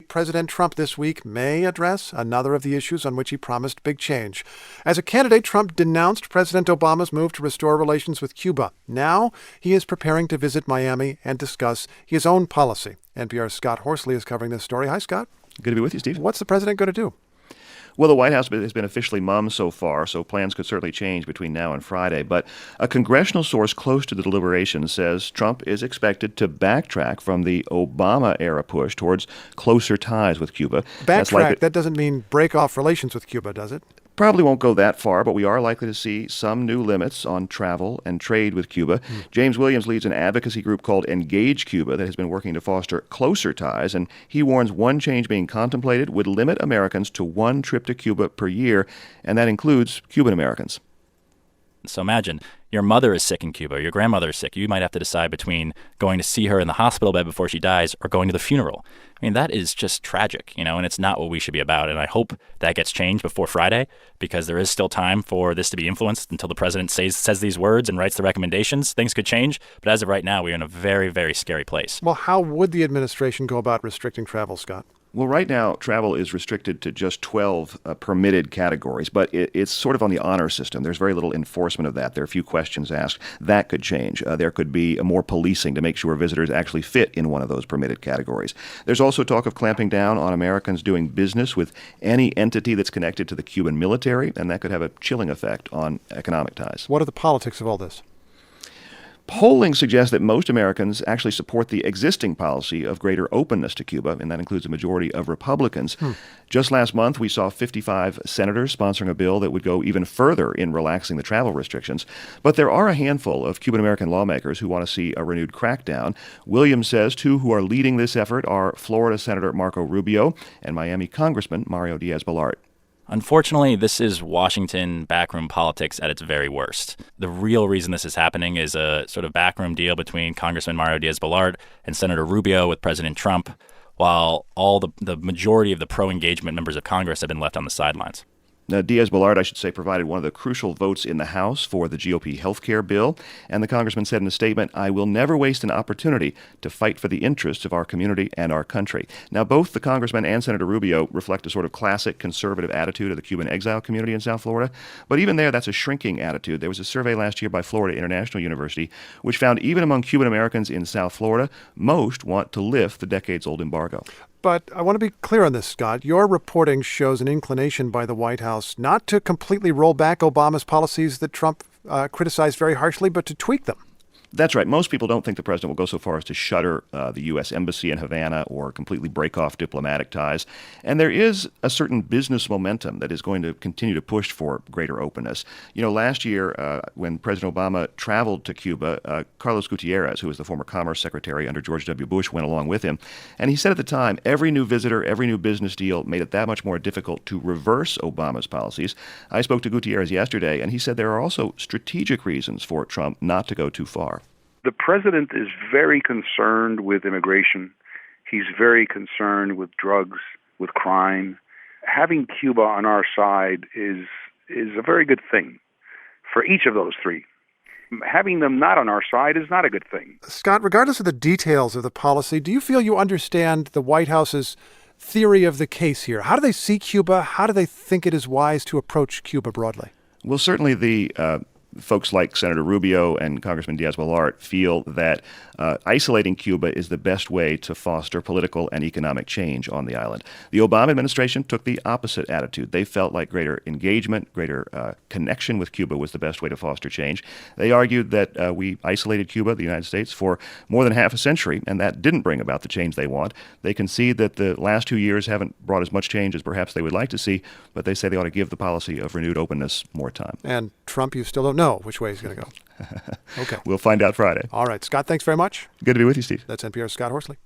President Trump this week may address another of the issues on which he promised big change. As a candidate, Trump denounced President Obama's move to restore relations with Cuba. Now he is preparing to visit Miami and discuss his own policy. NPR's Scott Horsley is covering this story. Hi, Scott. Good to be with you, Steve. What's the president going to do? Well, the White House has been officially mum so far, so plans could certainly change between now and Friday. But a congressional source close to the deliberations says Trump is expected to backtrack from the Obama-era push towards closer ties with Cuba. Backtrack, that doesn't mean break off relations with Cuba, does it? Probably won't go that far, but we are likely to see some new limits on travel and trade with Cuba. James Williams leads an advocacy group called Engage Cuba that has been working to foster closer ties, and he warns one change being contemplated would limit Americans to one trip to Cuba per year, and that includes Cuban Americans. So imagine your mother is sick in Cuba, your grandmother is sick. You might have to decide between going to see her in the hospital bed before she dies or going to the funeral. I mean, that is just tragic, and it's not what we should be about. And I hope that gets changed before Friday, because there is still time for this to be influenced until the president says these words and writes the recommendations. Things could change. But as of right now, we're in a very, very scary place. Well, how would the administration go about restricting travel, Scott? Well, right now, travel is restricted to just 12 permitted categories, but it's sort of on the honor system. There's very little enforcement of that. There are a few questions asked. That could change. There could be more policing to make sure visitors actually fit in one of those permitted categories. There's also talk of clamping down on Americans doing business with any entity that's connected to the Cuban military, and that could have a chilling effect on economic ties. What are the politics of all this? Polling suggests that most Americans actually support the existing policy of greater openness to Cuba, and that includes a majority of Republicans. Just last month, we saw 55 senators sponsoring a bill that would go even further in relaxing the travel restrictions. But there are a handful of Cuban-American lawmakers who want to see a renewed crackdown. Williams says two who are leading this effort are Florida Senator Marco Rubio and Miami Congressman Mario Diaz-Balart. Unfortunately, this is Washington backroom politics at its very worst. The real reason this is happening is a sort of backroom deal between Congressman Mario Diaz-Balart and Senator Rubio with President Trump, while all the majority of the pro-engagement members of Congress have been left on the sidelines. Now, Diaz-Balart, I should say, provided one of the crucial votes in the House for the GOP health care bill. And the congressman said in a statement, "I will never waste an opportunity to fight for the interests of our community and our country." Now, both the congressman and Senator Rubio reflect a sort of classic conservative attitude of the Cuban exile community in South Florida. But even there, that's a shrinking attitude. There was a survey last year by Florida International University, which found even among Cuban Americans in South Florida, most want to lift the decades-old embargo. But I want to be clear on this, Scott. Your reporting shows an inclination by the White House not to completely roll back Obama's policies that Trump criticized very harshly, but to tweak them. That's right. Most people don't think the president will go so far as to shutter the U.S. embassy in Havana or completely break off diplomatic ties. And there is a certain business momentum that is going to continue to push for greater openness. Last year, when President Obama traveled to Cuba, Carlos Gutierrez, who was the former Commerce Secretary under George W. Bush, went along with him. And he said at the time, every new visitor, every new business deal made it that much more difficult to reverse Obama's policies. I spoke to Gutierrez yesterday, and he said there are also strategic reasons for Trump not to go too far. The president is very concerned with immigration. He's very concerned with drugs, with crime. Having Cuba on our side is a very good thing for each of those three. Having them not on our side is not a good thing. Scott, regardless of the details of the policy, do you feel you understand the White House's theory of the case here? How do they see Cuba? How do they think it is wise to approach Cuba broadly? Well, certainly the folks like Senator Rubio and Congressman Diaz-Balart feel that isolating Cuba is the best way to foster political and economic change on the island. The Obama administration took the opposite attitude. They felt like greater engagement, greater connection with Cuba was the best way to foster change. They argued that we isolated Cuba, the United States, for more than half a century, and that didn't bring about the change they want. They concede that the last 2 years haven't brought as much change as perhaps they would like to see, but they say they ought to give the policy of renewed openness more time. And Trump, you still don't know which way he's going to go. Okay. We'll find out Friday. All right. Scott, thanks very much. Good to be with you, Steve. That's NPR's Scott Horsley.